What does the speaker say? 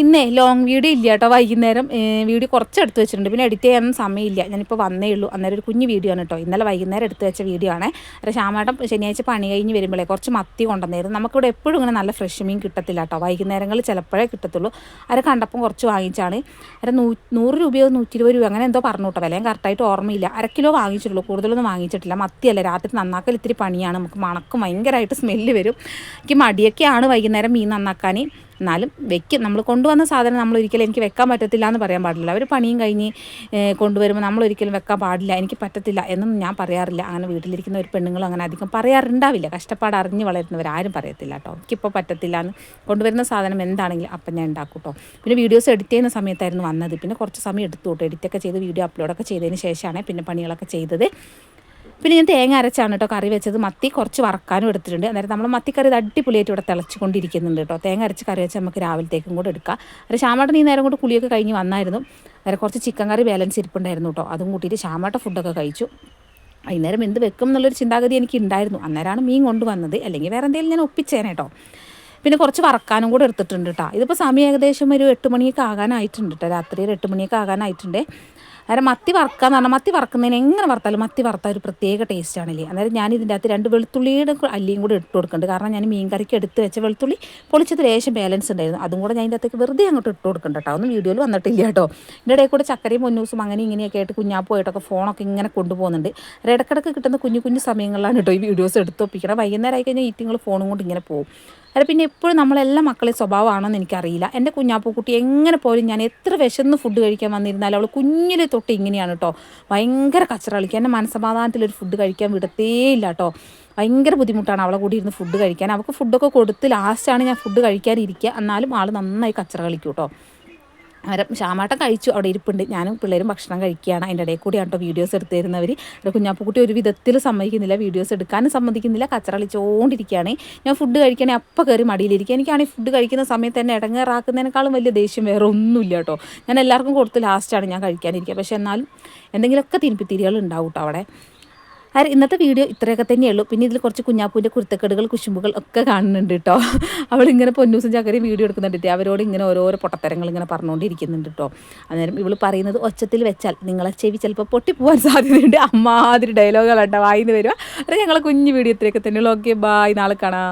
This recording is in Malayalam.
ഇന്നേ ലോങ് വീഡിയോ ഇല്ല കേട്ടോ. വൈകുന്നേരം വീഡിയോ കുറച്ച് എടുത്ത് വെച്ചിട്ടുണ്ട്. പിന്നെ എഡിറ്റ് ചെയ്യാനൊന്നും സമയമില്ല. ഞാനിപ്പോൾ വന്നേ ഉള്ളൂ. അന്നേരം ഒരു കുഞ്ഞ് വീഡിയോ ആണ് കേട്ടോ. ഇന്നലെ വൈകുന്നേരം എടുത്ത് വെച്ച വീഡിയോ ആണ്. അത് ശ്യാമേട്ടൻ ശനിയാഴ്ച പണി കഴിഞ്ഞ് വരുമ്പോഴേ കുറച്ച് മത്തി കൊണ്ടുവന്നായിരുന്നു. നമുക്കിവിടെ എപ്പോഴും ഇങ്ങനെ നല്ല ഫ്രഷ് മീൻ കിട്ടത്തില്ല കേട്ടോ. വൈകുന്നേരങ്ങളിൽ ചിലപ്പോഴേ കിട്ടത്തുള്ളൂ. അത് കണ്ടപ്പം കുറച്ച് വാങ്ങിച്ചാണ്. അത് 100 രൂപയോ 120 രൂപ അങ്ങനെ എന്തോ പറഞ്ഞു കേട്ടോ. വിലയും കറക്റ്റായിട്ട് ഓർമ്മയില്ല. 1 കിലോ വാങ്ങിച്ചിട്ടുള്ളൂ. കൂടുതലൊന്നും വാങ്ങിച്ചിട്ടില്ല. മത്തിയല്ല, രാത്രി നന്നാക്കൽ ഇത്തിരി പണിയാണ്. നമുക്ക് മണക്കും, ഭയങ്കരമായിട്ട് സ്മെല്ല് വരും. എനിക്ക് മടിയൊക്കെയാണ് വൈകുന്നേരം മീൻ നന്നാക്കാൻ. എന്നാലും വെക്കും. നമ്മൾ കൊണ്ടുവന്ന സാധനം നമ്മൾ ഒരിക്കലും എനിക്ക് വെക്കാൻ പറ്റത്തില്ല എന്ന് പറയാൻ പാടില്ല. അവർ പണിയും കഴിഞ്ഞ് കൊണ്ടുവരുമ്പോൾ നമ്മൾ ഒരിക്കലും വെക്കാൻ പാടില്ല, എനിക്ക് പറ്റത്തില്ല എന്നൊന്നും ഞാൻ പറയാറില്ല. അങ്ങനെ വീട്ടിലിരിക്കുന്ന ഒരു പെണ്ണുങ്ങളും അങ്ങനെ അധികം പറയാറുണ്ടാവില്ല. കഷ്ടപ്പാട് അറിഞ്ഞ് വളരുന്നവരാരും പറയത്തില്ല കേട്ടോ. എനിക്കിപ്പോൾ പറ്റത്തില്ല എന്ന് കൊണ്ടുവരുന്ന സാധനം എന്താണെങ്കിലും അപ്പം ഞാൻ ഉണ്ടാക്കും കേട്ടോ. പിന്നെ വീഡിയോസ് എഡിറ്റ് ചെയ്യുന്ന സമയത്തായിരുന്നു വന്നത്. പിന്നെ കുറച്ച് സമയം എടുത്തു കേട്ടോ. എഡിറ്റൊക്കെ ചെയ്ത് വീഡിയോ അപ്ലോഡൊക്കെ ചെയ്തതിന് ശേഷമാണ് പിന്നെ പണികളൊക്കെ ചെയ്തത്. പിന്നെ ഞാൻ തേങ്ങ അരച്ചാണ് കേട്ടോ കറി വെച്ചത്. മത്തി കുറച്ച് വറക്കാനും എടുത്തിട്ടുണ്ട്. അന്നേരം നമ്മൾ മത്തിക്കറി ഇത് അടിപൊളിയായിട്ട് ഇവിടെ തിളച്ചുകൊണ്ടിരിക്കുന്നുണ്ട് കേട്ടോ. തേങ്ങ അരച്ച് കറി വെച്ച് നമുക്ക് രാവിലത്തേക്കും കൂടെ എടുക്കാം. അന്നേരം ശ്യാമേട്ടൻ ഈ നേരം കൊണ്ട് കുളിയൊക്കെ കഴിഞ്ഞ് വന്നായിരുന്നു. അന്നേരം കുറച്ച് ചിക്കൻ കറി ബാലൻസ് ഇരിപ്പുണ്ടായിരുന്നു കേട്ടോ. അതും കൂട്ടിയിട്ട് ശ്യാമേട്ടൻ ഫുഡൊക്കെ കഴിച്ചു. വൈകുന്നേരം എന്ത് വെക്കും എന്നുള്ളൊരു ചിന്താഗതി എനിക്ക് ഉണ്ടായിരുന്നു. അന്നേരമാണ് മീൻ കൊണ്ടുവന്നത്. അല്ലെങ്കിൽ വേറെ എന്തെങ്കിലും ഞാൻ ഒപ്പിച്ചേനെ കേട്ടോ. പിന്നെ കുറച്ച് വറക്കാനും കൂടെ എടുത്തിട്ടുണ്ട് കേട്ടോ. ഇതിപ്പോൾ സമയം ഏകദേശം ഒരു 8 മണിയൊക്കെ ആകാനായിട്ടുണ്ട് കേട്ടോ. രാത്രി ഒരു 8 മണിയൊക്കെ ആകാനായിട്ടുണ്ട്. അന്നേരം മത്തി വറക്കാന്ന് പറഞ്ഞാൽ മത്തി വറക്കുന്നതിന് എങ്ങനെ വറുത്താലും മത്തി വറുത്താൽ ഒരു പ്രത്യേക ടേസ്റ്റ് ആണല്ലേ. അന്നേരം ഞാൻ ഇതിൻ്റെ അകത്ത് 2 വെളുത്തുള്ളിയുടെ അല്ലിയും കൂടെ ഇട്ട് കൊടുക്കുന്നുണ്ട്. കാരണം ഞാൻ മീൻ കറിക്ക് എടുത്ത് വെച്ച വെളുത്തുള്ളി പൊളിച്ചത് ലേശം ബാലൻസ് ഉണ്ടായിരുന്നു. അതും കൂടെ ഞാൻ ഇതിൻ്റെ അകത്തേക്ക് വെറുതെ അങ്ങോട്ട് ഇട്ട് കൊടുക്കുന്നുണ്ട് കേട്ടോ. ഒന്നും വീഡിയോയിൽ വന്നിട്ടില്ല കേട്ടോ. ഇതിൻ്റെ ഇടയിൽ കൂടെ ചക്കരയും പൊന്നൂസും അങ്ങനെ ഇങ്ങനെയൊക്കെ ആയിട്ട് കുഞ്ഞാപ്പുമായിട്ടൊക്കെ ഫോണൊക്കെ ഇങ്ങനെ കൊണ്ടുപോകുന്നുണ്ട്. ഇടയ്ക്കിടയ്ക്ക് കിട്ടുന്ന കുഞ്ഞു കുഞ്ഞു സമയങ്ങളിലാണ് കേട്ടോ ഈ വീഡിയോസ് എടുത്തൊപ്പിക്കണം. വൈകുന്നേരം ആയി കഴിഞ്ഞാൽ ഈറ്റിങ്ങൾ ഫോണും കൊണ്ട് ഇങ്ങനെ പോകും. അത് പിന്നെ എപ്പോഴും നമ്മളെല്ലാ മക്കളെ സ്വഭാവമാണെന്ന് എനിക്കറിയില്ല. എൻ്റെ കുഞ്ഞാപ്പൂക്കുട്ടി എങ്ങനെ പോലും ഞാൻ എത്ര വിശന്ന് ഫുഡ് കഴിക്കാൻ വന്നിരുന്നാലും അവൾ കുഞ്ഞിലെ തൊട്ട് ഇങ്ങനെയാണ് കേട്ടോ. ഭയങ്കര കച്ചറ കളിക്കുക. എൻ്റെ മനസ്സമാധാനത്തിലൊരു ഫുഡ് കഴിക്കാൻ വിടത്തേ ഇല്ല കേട്ടോ. ഭയങ്കര ബുദ്ധിമുട്ടാണ് അവളെ കൂടി ഇരുന്ന് ഫുഡ് കഴിക്കാൻ. അവൾക്ക് ഫുഡൊക്കെ കൊടുത്ത് ലാസ്റ്റാണ് ഞാൻ ഫുഡ് കഴിക്കാനിരിക്കുക. എന്നാലും ആൾ നന്നായി കച്ചറ കളിക്കും കേട്ടോ. അവരെ ശ്യാമേട്ടൻ കഴിച്ചു, അവിടെ ഇരിപ്പുണ്ട്. ഞാനും പിള്ളേരും ഭക്ഷണം കഴിക്കുകയാണ്. അതിൻ്റെ ഇടയിൽ കൂടിയാണ് കേട്ടോ വീഡിയോസ് എടുത്ത് തരുന്നവർ. അവിടെ കുഞ്ഞാപ്പൂക്കുട്ടി ഒരു വിധത്തിൽ സമ്മതിക്കുന്നില്ല, വീഡിയോസ് എടുക്കാനും സമ്മതിക്കുന്നില്ല, കച്ചറളിച്ചുകൊണ്ടിരിക്കുകയാണ്. ഞാൻ ഫുഡ് കഴിക്കണേ അപ്പം കയറി മടിയിലിരിക്കുക. എനിക്കാണെങ്കിൽ ഫുഡ് കഴിക്കുന്ന സമയത്ത് തന്നെ ഇടങ്ങേറാക്കുന്നതിനേക്കാളും വലിയ ദേഷ്യം വേറെ ഒന്നുമില്ല കേട്ടോ. ഞാൻ എല്ലാവർക്കും കൊടുത്ത് ലാസ്റ്റാണ് ഞാൻ കഴിക്കാനിരിക്കുക. പക്ഷേ എന്നാലും എന്തെങ്കിലുമൊക്കെ തിരിപ്പിത്തിരികൾ ഉണ്ടാവും കേട്ടോ അവിടെ. ഇന്നത്തെ വീഡിയോ ഇത്രയൊക്കെ തന്നെയുള്ളൂ. പിന്നെ ഇതിൽ കുറച്ച് കുഞ്ഞാപ്പൂൻ്റെ കുരുത്തക്കേടുകൾ കുശുമ്പുകൾ ഒക്കെ കാണുന്നുണ്ട് കേട്ടോ. അവളിങ്ങനെ പൊന്നൂസും ചക്കരയും വീഡിയോ എടുക്കുന്നുണ്ട്. അവരോട് ഇങ്ങനെ ഓരോരോ പൊട്ടത്തരങ്ങൾ ഇങ്ങനെ പറഞ്ഞുകൊണ്ടിരിക്കുന്നുണ്ട് കേട്ടോ. അന്നേരം ഇവൾ പറയുന്നത് ഒച്ചത്തിൽ വെച്ചാൽ നിങ്ങളെ ചെവി ചിലപ്പോൾ പൊട്ടിപ്പോവാൻ സാധ്യതയുണ്ട്. അമ്മാതിരി ഡയലോഗുകളുണ്ട് വായിന്ന് വരിക. അത് ഞങ്ങളെ കുഞ്ഞു വീഡിയോ ഇത്രയൊക്കെ തന്നെയുള്ളൂ. ഓക്കെ, ബായ്, നാളെ കാണാം.